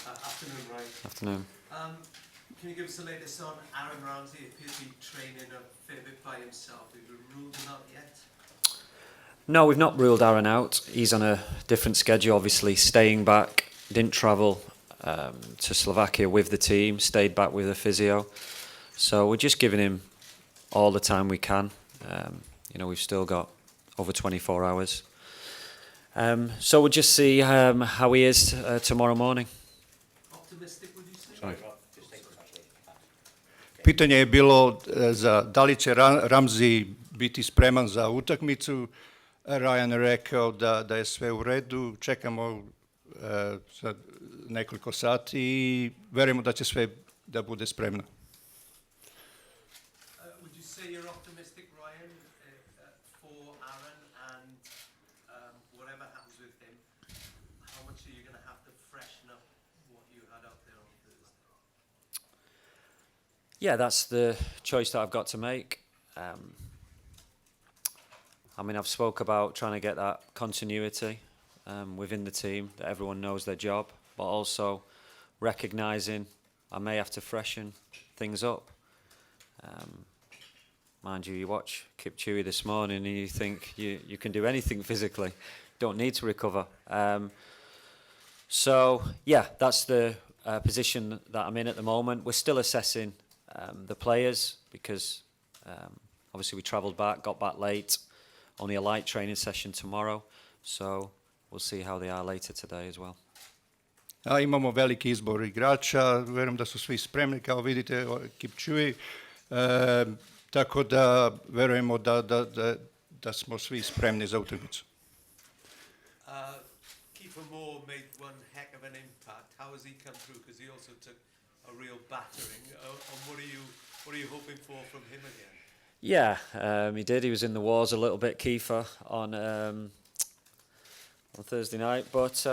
Afternoon, Ryan. Afternoon. Can you give us the latest on Aaron Ramsey? He appears to be training a fair bit by himself. Have you ruled him out yet? No, we've not ruled Aaron out. He's on a different schedule, obviously, staying back. Didn't travel to Slovakia with the team, stayed back with the physio. So we're just giving him all the time we can. We've still got over 24 hours. So we'll just see how he is tomorrow morning. Optimistic, would you say? Sorry. Pitanje je bilo da li će Ramzi biti spreman za utakmicu. Ryan je rekao da je sve u redu, čekamo za nekoliko sati i verujemo da će sve da bude spremno. Would you say you're optimistic, Ryan, for Aaron and whatever happens with him? How much are you going to have to freshen up what you had out there on Thursday? Yeah, that's the choice that I've got to make. I've spoke about trying to get that continuity within the team, that everyone knows their job, but also recognising I may have to freshen things up. Mind you watch Kipchoge this morning and you think you can do anything physically, don't need to recover. So, yeah, that's the position that I'm in at the moment. We're still assessing the players because obviously we travelled back, got back late, only a light training session tomorrow, so we'll see how they are later today as well. Imamo veliki izbor igrača, verujem da su svi spremni, kao vidite, Kipchoge, tako da verujemo da smo svi spremni za utakmicu. Kiefer Moore made one heck of an impact. How has he come through? Because he also took a real battering. And what are you hoping for from him again? Yeah, he did. He was in the wars a little bit, Kiefer, on Thursday night. But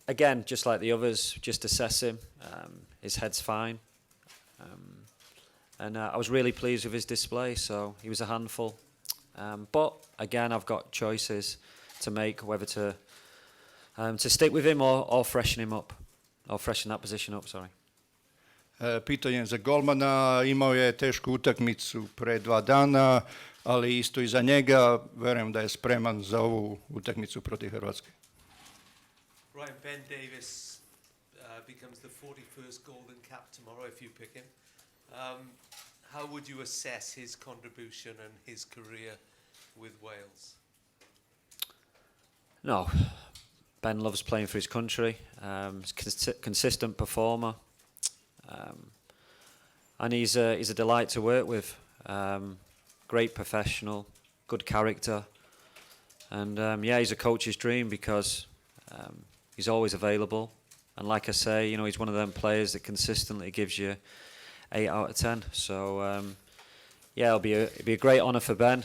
again, just like the others, just assess him. His head's fine. And I was really pleased with his display, so he was a handful. But again, I've got choices to make, whether to stick with him or freshen him up, or freshen that position up, sorry. Pitanje za golmana, imao je tešku utakmicu pre 2 dana, ali isto i za njega, verujem da je spreman za ovu utakmicu protiv Hrvatske. Ryan, Ben Davies becomes the 41st Golden Cap tomorrow if you pick him. How would you assess his contribution and his career with Wales? No, Ben loves playing for his country. He's a consistent performer. And he's a delight to work with. Great professional, good character, and he's a coach's dream because he's always available. And like I say, he's one of them players that consistently gives you 8 out of 10. So it'll be a great honour for Ben.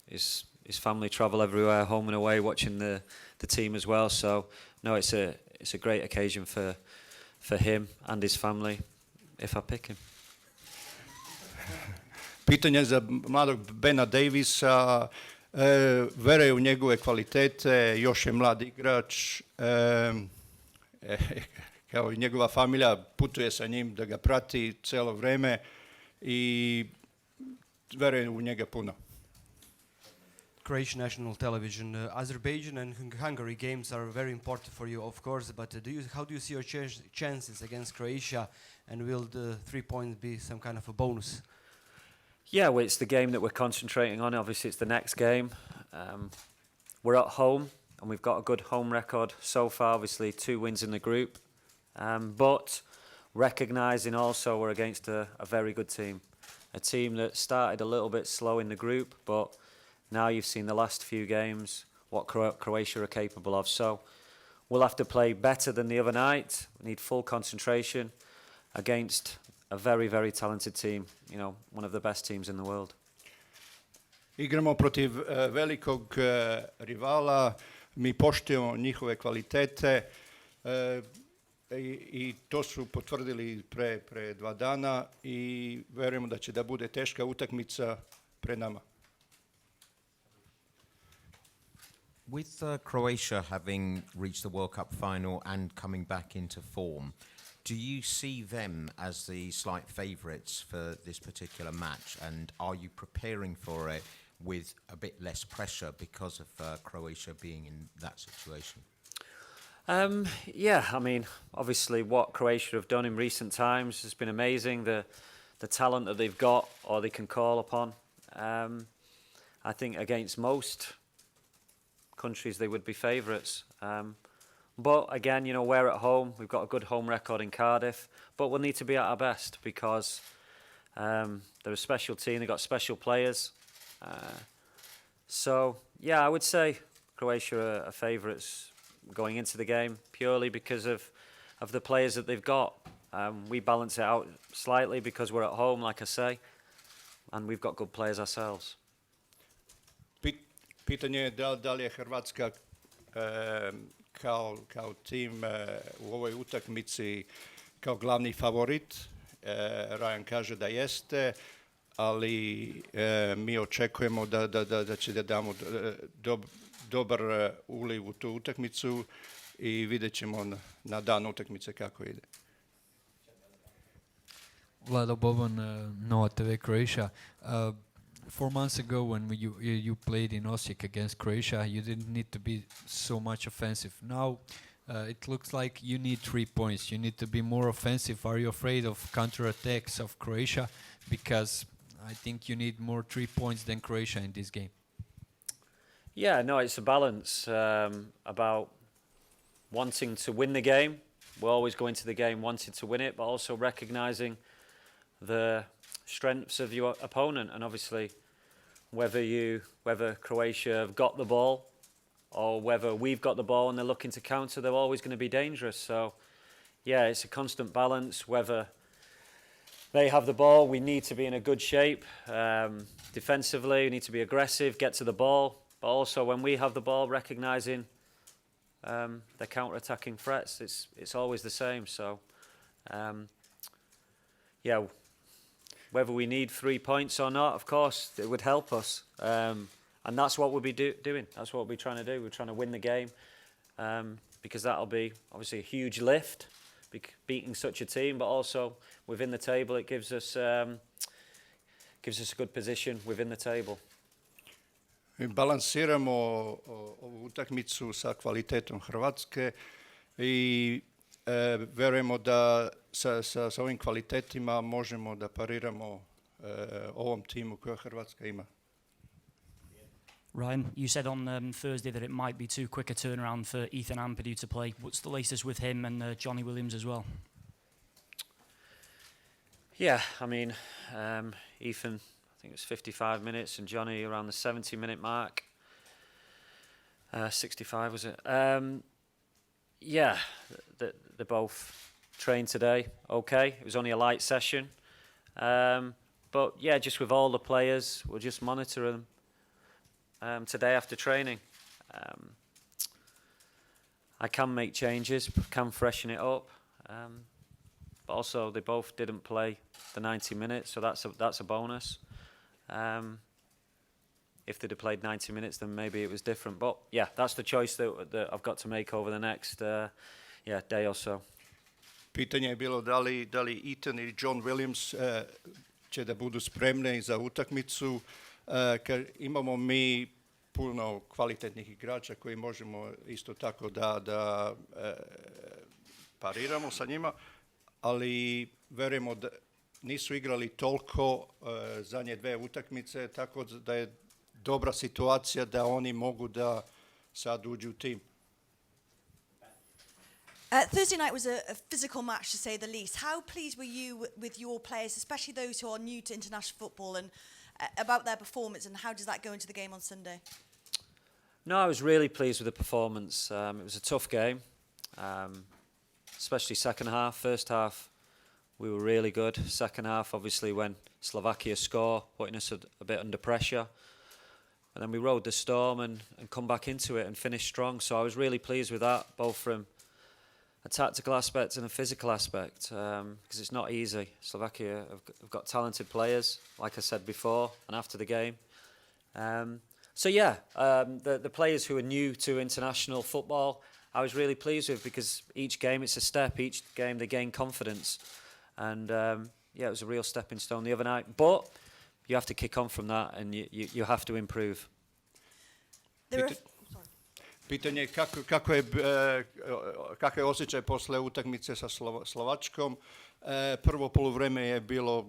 His family travel everywhere, home and away, watching the team as well. So no, it's a great occasion for him and his family if I pick him. Pitanje za mladog Bena Davisa, veruje u njegove kvalitete, još je mlad igrač, kao i njegova familija putuje sa njim da ga prati celo vreme i veruje u njega puno. Croatian national television. Azerbaijan and Hungary games are very important for you, of course, but how do you see your chances against Croatia, and will the 3 points be some kind of a bonus? Yeah, well, it's the game that we're concentrating on. Obviously, it's the next game. We're at home, and we've got a good home record so far. Obviously, 2 wins in the group. But recognising also we're against a very good team. A team that started a little bit slow in the group, but now you've seen the last few games, what Croatia are capable of. So we'll have to play better than the other night. We need full concentration against a very, very talented team, one of the best teams in the world. Igramo protiv velikog rivala, mi poštujemo njihove kvalitete i to su potvrdili pre 2 dana i verujemo da će da bude teška utakmica pred nama. With Croatia having reached the World Cup final and coming back into form, do you see them as the slight favourites for this particular match? And are you preparing for it with a bit less pressure because of Croatia being in that situation? Yeah, I mean, obviously what Croatia have done in recent times has been amazing. The talent that they've got or they can call upon. I think against most countries they would be favourites. But again, you know, we're at home. We've got a good home record in Cardiff. But we'll need to be at our best because they're a special team. They've got special players. So, yeah, I would say Croatia are favourites going into the game purely because of the players that they've got. We balance it out slightly because we're at home, like I say, and we've got good players ourselves. Pitanje je da li je Hrvatska kao tim u ovoj utakmici kao glavni favorit. Ryan kaže da jeste, ali mi očekujemo da će da damo dobar uliv u tu utakmicu i vidjet ćemo na dan utakmice kako ide. Vlado Boban, Nova TV Croatia. 4 months ago, when you played in Osijek against Croatia, you didn't need to be so much offensive. Now, it looks like you need 3 points. You need to be more offensive. Are you afraid of counterattacks of Croatia? Because I think you need more 3 points than Croatia in this game. Yeah, no, it's a balance about wanting to win the game. We'll always go into the game wanting to win it, but also recognising the strengths of your opponent, and obviously whether Croatia have got the ball or whether we've got the ball and they're looking to counter, they're always going to be dangerous. So yeah, it's a constant balance. Whether they have the ball, we need to be in a good shape defensively. We need to be aggressive, get to the ball, but also when we have the ball, recognising their counter-attacking threats. It's always the same. So yeah, whether we need 3 points or not, of course, it would help us. And that's what we'll be doing. That's what we'll be trying to do. We're trying to win the game because that'll be obviously a huge lift, beating such a team, but also within the table, it gives us a good position within the table. Mi balansiramo ovu utakmicu sa kvalitetom Hrvatske i verujemo da sa ovim kvalitetima možemo da pariramo ovom timu koje Hrvatska ima. Ryan, you said on Thursday that it might be too quick a turnaround for Ethan Ampadu to play. What's the latest with him and Johnny Williams as well? Yeah, I mean, Ethan, I think it was 55 minutes, and Johnny around the 70-minute mark. 65 was it? Yeah, they both trained today. Okay, it was only a light session, but yeah, just with all the players, we'll just monitor them today after training. I can make changes, can freshen it up, but also they both didn't play the 90 minutes, so that's a bonus. If they'd have played 90 minutes, then maybe it was different. But yeah, that's the choice that I've got to make over the next day or so. Pitanje je bilo da li Ethan i John Williams će da budu spremni za utakmicu. Imamo mi puno kvalitetnih igrača koji možemo isto tako da pariramo sa njima, ali verujemo da nisu igrali toliko zadnje 2 utakmice, tako da je dobra situacija da oni mogu da sad uđu u tim. Thursday night was a physical match, to say the least. How pleased were you with your players, especially those who are new to international football, and about their performance, and how does that go into the game on Sunday? No, I was really pleased with the performance. It was a tough game, especially second half. First half, we were really good. Second half, obviously, when Slovakia score, putting us a bit under pressure. And then we rode the storm and come back into it and finished strong. So I was really pleased with that, both from a tactical aspect and a physical aspect, because it's not easy. Slovakia have got talented players, like I said before and after the game. So yeah, the players who are new to international football, I was really pleased with, because each game it's a step. Each game they gain confidence, and yeah, it was a real stepping stone the other night. But you have to kick on from that, and you have to improve. Pitanje je kakav je osjećaj posle utakmice sa Slovačkom. Prvo poluvreme je bilo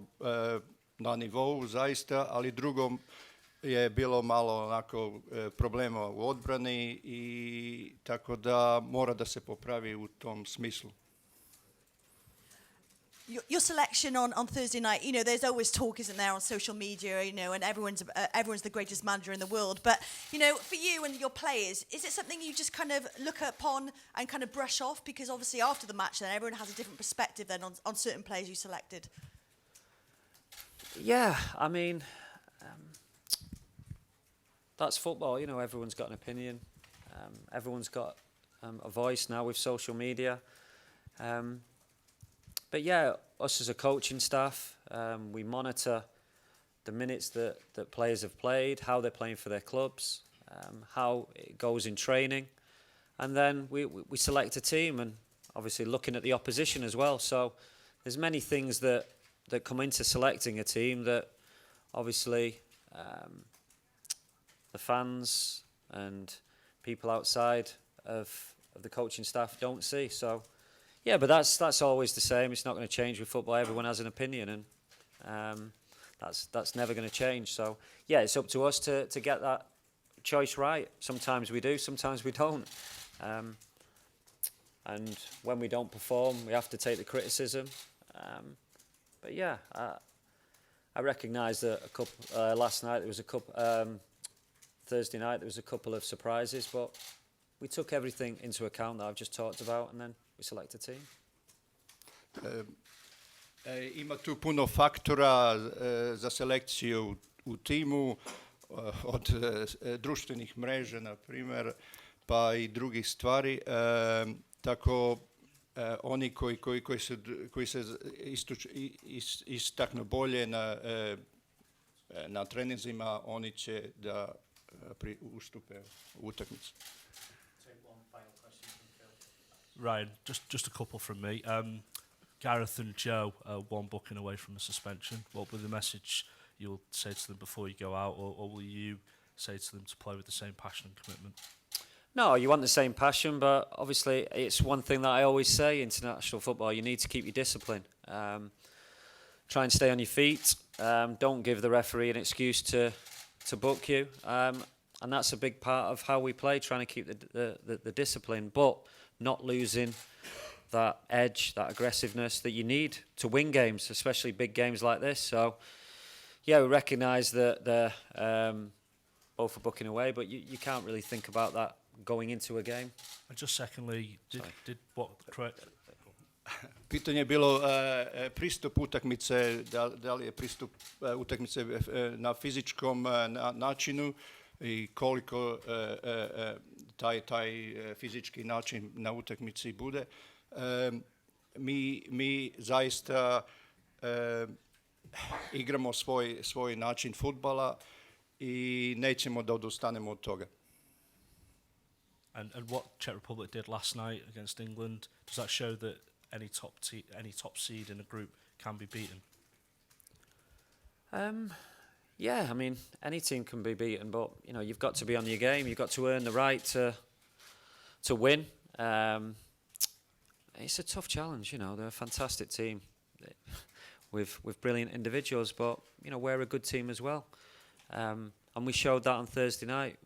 na nivou zaista, ali drugo je bilo malo onako problema u odbrani, i tako da mora da se popravi u tom smislu. Your selection on Thursday night, you know, there's always talk, isn't there, on social media, you know, and everyone's the greatest manager in the world. But, you know, for you and your players, is it something you just kind of look upon and kind of brush off? Because obviously after the match then everyone has a different perspective then on certain players you selected. Yeah, I mean, that's football, you know, everyone's got an opinion. Everyone's got a voice now with social media. But yeah, us as a coaching staff, we monitor the minutes that players have played, how they're playing for their clubs, how it goes in training. And then we select a team, and obviously looking at the opposition as well. So there's many things that come into selecting a team that obviously the fans and people outside of the coaching staff don't see. So yeah, but that's always the same. It's not going to change with football. Everyone has an opinion, and that's never going to change. So yeah, it's up to us to get that choice right. Sometimes we do, sometimes we don't. And when we don't perform, we have to take the criticism. But yeah, I recognise that a couple last night there was a couple. Thursday night there was a couple of surprises, but we took everything into account that I've just talked about, and then we select a team. Ima tu puno faktora za selekciju u timu, od društvenih mreža, na primjer, pa i drugih stvari. Tako oni koji se istaknu bolje na treninzima, oni će da ustupe u utakmici. Ryan, just a couple from me. Gareth and Joe are one booking away from a suspension. What will the message you'll say to them before you go out, or will you say to them to play with the same passion and commitment? No, you want the same passion, but obviously it's one thing that I always say, international football, you need to keep your discipline. Try and stay on your feet. Don't give the referee an excuse to book you. And that's a big part of how we play, trying to keep the discipline, but not losing that edge, that aggressiveness that you need to win games, especially big games like this. So, yeah, we recognise that they're both are booking away, but you can't really think about that going into a game. And just secondly, did what correct? Pitanje je bilo pristup utakmice, da li je pristup utakmice na fizičkom načinu i koliko taj fizički način na utakmici bude. Mi zaista igramo svoj način fudbala i nećemo da odustanemo od toga. And what Czech Republic did last night against England, does that show that any top seed in a group can be beaten? Yeah, I mean, any team can be beaten, but you know, you've got to be on your game. You've got to earn the right to win. It's a tough challenge, you know. They're a fantastic team with brilliant individuals, but you know, we're a good team as well. And we showed that on Thursday night.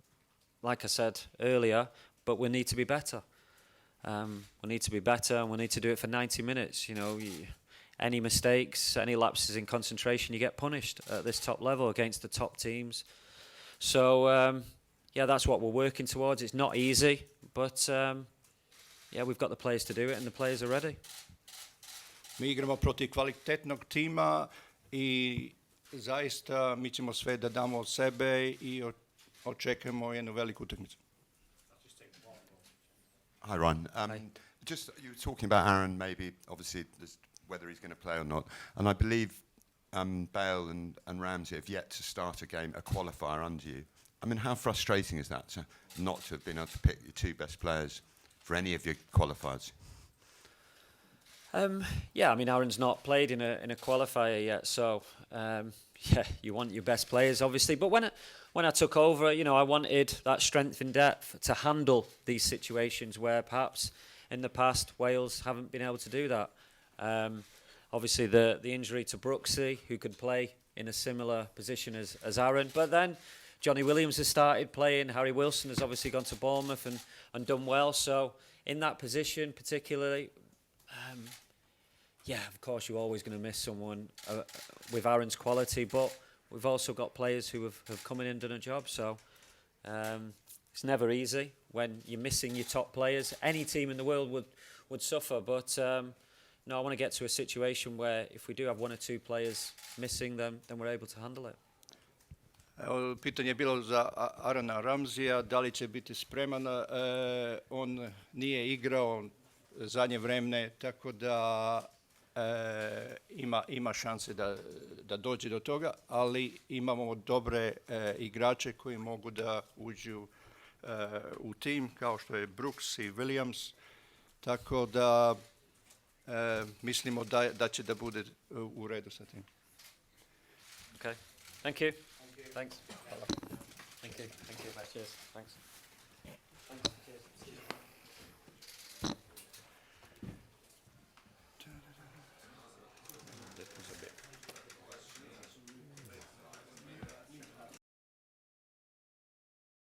Like I said earlier, but we need to be better. We need to be better, and we need to do it for 90 minutes. You know, any mistakes, any lapses in concentration, you get punished at this top level against the top teams. So, yeah, that's what we're working towards. It's not easy, but yeah, we've got the players to do it, and the players are ready. Mi igramo protiv kvalitetnog tima i zaista mi ćemo sve da damo od sebe i očekujemo jednu veliku utakmicu. Hi, Ron. Just you were talking about Aaron, maybe obviously whether he's going to play or not, and I believe Bale and Ramsey have yet to start a qualifier under you. I mean, how frustrating is that to not to have been able to pick your two best players for any of your qualifiers? Yeah, I mean, Aaron's not played in a qualifier yet, so yeah, you want your best players, obviously. But when I took over, you know, I wanted that strength in depth to handle these situations where perhaps in the past Wales haven't been able to do that. Obviously, the injury to Brooksy, who could play in a similar position as Aaron, but then Johnny Williams has started playing. Harry Wilson has obviously gone to Bournemouth and done well. So in that position, particularly. Yeah, of course, you're always going to miss someone with Aaron's quality, but we've also got players who have come in and done a job. So it's never easy when you're missing your top players. Any team in the world would suffer, but no, I want to get to a situation where if we do have one or two players missing them, then we're able to handle it. Evo, pitanje je bilo za Arona Ramzija, da li će biti spreman. On nije igrao zadnje vremene, tako da ima šanse da dođe do toga, ali imamo dobre igrače koji mogu da uđu u tim, kao što je Brooks i Williams, tako da mislimo da će da bude u redu sa tim. Okay, thank you. Thanks. Thank you. Cheers. Thanks. Cheers.